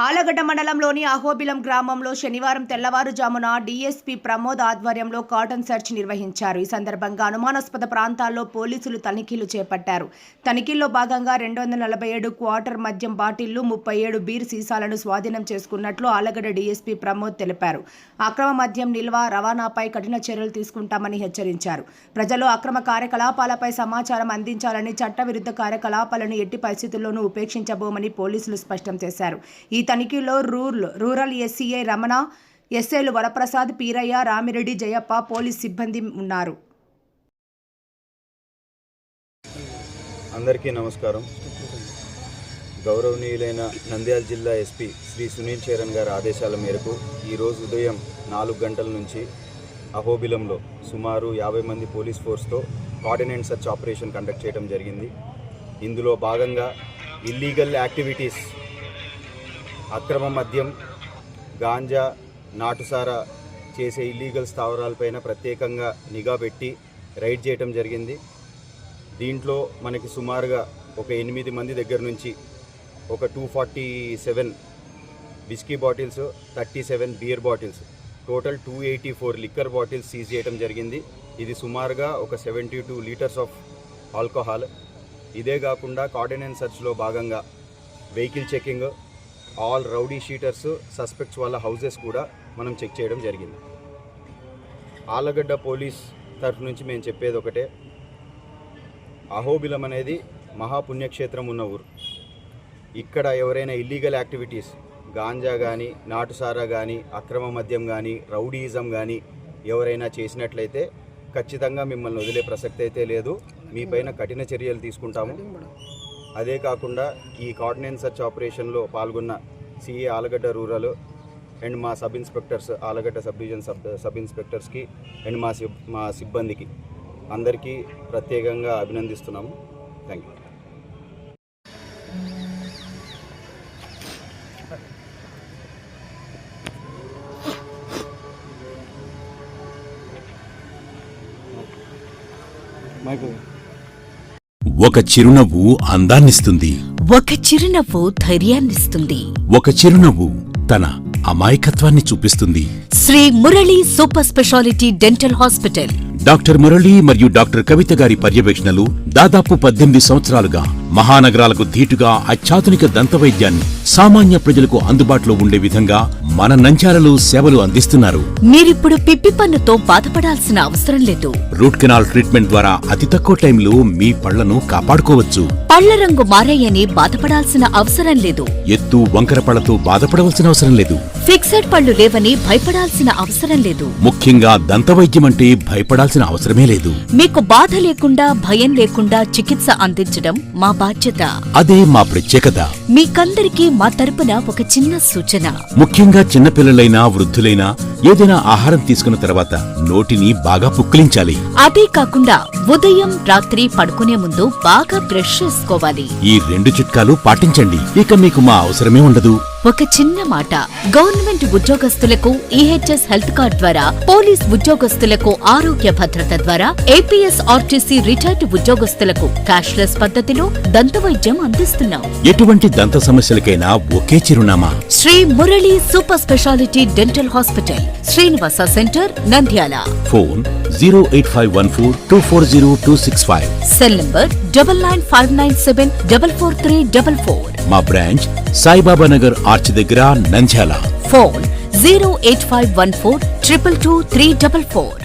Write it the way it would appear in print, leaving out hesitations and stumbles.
ఆలగడ్డ మండలంలోని అహోబిలం గ్రామంలో శనివారం తెల్లవారుజామున డీఎస్పీ ప్రమోద్ ఆధ్వర్యంలో కార్డన్ సెర్చ్ నిర్వహించారు. ఈ సందర్భంగా అనుమానాస్పద ప్రాంతాల్లో పోలీసులు తనిఖీలు చేపట్టారు. తనిఖీల్లో భాగంగా 247 క్వార్టర్ మద్యం బాటిళ్లు, 37 బీర్ సీసాలను స్వాధీనం చేసుకున్నట్లు ఆలగడ్డ డీఎస్పీ ప్రమోద్ తెలిపారు. అక్రమ మద్యం నిల్వ, రవాణాపై కఠిన చర్యలు తీసుకుంటామని హెచ్చరించారు. ప్రజలు అక్రమ కార్యకలాపాలపై సమాచారం అందించాలని, చట్టవిరుద్ధ కార్యకలాపాలను ఎట్టి పరిస్థితుల్లోనూ ఉపేక్షించబోమని పోలీసులు స్పష్టం చేశారు. ఈ తనిఖీలో రూరల్ ఎస్సీఐ రమణ, ఎస్ఐలు వరప్రసాద్, పీరయ్య, రామిరెడ్డి, జయప్ప, పోలీస్ సిబ్బంది ఉన్నారు. అందరికీ నమస్కారం. గౌరవనీయులైన నంద్యాల జిల్లా ఎస్పీ శ్రీ సునీల్ చరణ్ గారి ఆదేశాల మేరకు ఈరోజు ఉదయం 4 గంటల నుంచి అహోబిలంలో సుమారు 50 మంది పోలీస్ ఫోర్స్తో కార్డినేట్ సర్చ్ ఆపరేషన్ కండక్ట్ చేయడం జరిగింది. ఇందులో భాగంగా ఇల్లీగల్ యాక్టివిటీస్, అక్రమ మద్యం, గాంజా, నాటుసారా చేసే ఇల్లీగల్ స్థావరాలపైన ప్రత్యేకంగా నిఘా పెట్టి రైడ్ చేయడం జరిగింది. దీంట్లో మనకి సుమారుగా ఒక 8 మంది దగ్గర నుంచి ఒక 247 whisky bottles, 37 beer bottles, total 284 liquor bottles seize చేయడం జరిగింది. ఇది సుమారుగా ఒక 72 లీటర్స్ ఆఫ్ ఆల్కహాల్. ఇదే కాకుండా కార్డినేట్ సర్చ్లో భాగంగా vehicle checking, all rowdy sheeters, suspects వాళ్ళ హౌజెస్ కూడా మనం చెక్ చేయడం జరిగింది. ఆలగడ్డ పోలీస్ తరఫు నుంచి మేము చెప్పేది ఒకటే, అహోబిలం అనేది మహాపుణ్యక్షేత్రం ఉన్న ఊరు. ఇక్కడ ఎవరైనా ఇల్లీగల్ యాక్టివిటీస్, గాంజా కానీ, నాటుసారా కానీ, అక్రమ మద్యం కానీ, రౌడీయిజం కానీ ఎవరైనా చేసినట్లయితే ఖచ్చితంగా మిమ్మల్ని వదిలే ప్రసక్తి అయితే లేదు. మీపైన కఠిన చర్యలు తీసుకుంటాము. అదే కాకుండా ఈ కార్డినేట్ సర్చ్ ఆపరేషన్లో పాల్గొన్న సిఏ ఆలగడ్డ రూరల్ అండ్ మా sub inspectors, Allagadda sub division sub ఇన్స్పెక్టర్స్కి అండ్ మా సిబ్బందికి అందరికీ ప్రత్యేకంగా అభినందిస్తున్నాము. Thank you. ఒక చిరునవ్వు అందాన్నిస్తుంది, ఒక చిరునవ్వు ధైర్యాన్నిస్తుంది, ఒక చిరునవ్వు తన అమాయకత్వాన్ని చూపిస్తుంది. Sri Murali super speciality dental hospital. Doctor Murali మరియు డాక్టర్ కవిత గారి పర్యవేక్షణలు దాదాపు 18 సంవత్సరాలుగా మహానగరాలకు ధీటుగా అత్యాధునిక దంతవైద్యాన్ని సామాన్య ప్రజలకు అందుబాటులో ఉండే విధంగా మన నంద్యాలలో సేవలు అందిస్తున్నారు. మీరిప్పుడు పిప్పి పన్నుతో బాధపడాల్సిన అవసరం లేదు. రూట్ కెనాల్ ట్రీట్మెంట్ ద్వారా అతి తక్కువ టైంలో మీ పళ్లను కాపాడుకోవచ్చు. పళ్ల రంగు మారాయని బాధపడాల్సిన అవసరం లేదు. ఎత్తు వంకర పళ్లతో బాధపడవలసిన అవసరం లేదు. ఫిక్సెడ్ పళ్లు లేవని భయపడాల్సిన అవసరం లేదు. ముఖ్యంగా దంతవైద్యం అంటే భయపడాల్సిన అవసరమే లేదు. మీకు బాధ లేకుండా, భయం లేకుండా చికిత్స అందించడం మా బాధ్యత. అదే మా ప్రత్యేకత. మీకందరికీ మా తరపున ఒక చిన్న సూచన. ముఖ్యంగా చిన్నపిల్లలైనా, వృద్ధులైనా ఏదైనా ఆహారం తీసుకున్న తర్వాత నోటిని బాగా పుక్కిలించాలి. అదే కాకుండా ఉదయం, రాత్రి పడుకునే ముందు బాగా బ్రష్ చేసుకోవాలి. ఈ 2 చిట్కాలు పాటించండి, ఇక మీకు మా అవసరమే ఉండదు. ఒక చిన్న మాట, గవర్నమెంట్ ఉద్యోగస్తులకు ఈహెచ్ఎస్ హెల్త్ కార్డ్ ద్వారా, పోలీస్ ఉద్యోగస్తులకు ఆరోగ్య భద్రత ద్వారా, ఏపీఎస్ ఆర్టీసీ రిటైర్డ్ ఉద్యోగస్తులకు క్యాష్లెస్ పద్ధతిలో దంతవైద్యం అందిస్తున్నాం. ఎటువంటి దంత సమస్యలకైనా ఒకే చిరునామా, Sri Murali super speciality dental hospital, Srinivasa centre, Nandyal. Phone 08514240265. Cell number 9959744344. మా బ్రాంచ్ సాయిబాబా నగర్ ఆర్చ్ దగ్గర, నంద్యాల. ఫోన్ 08514222344.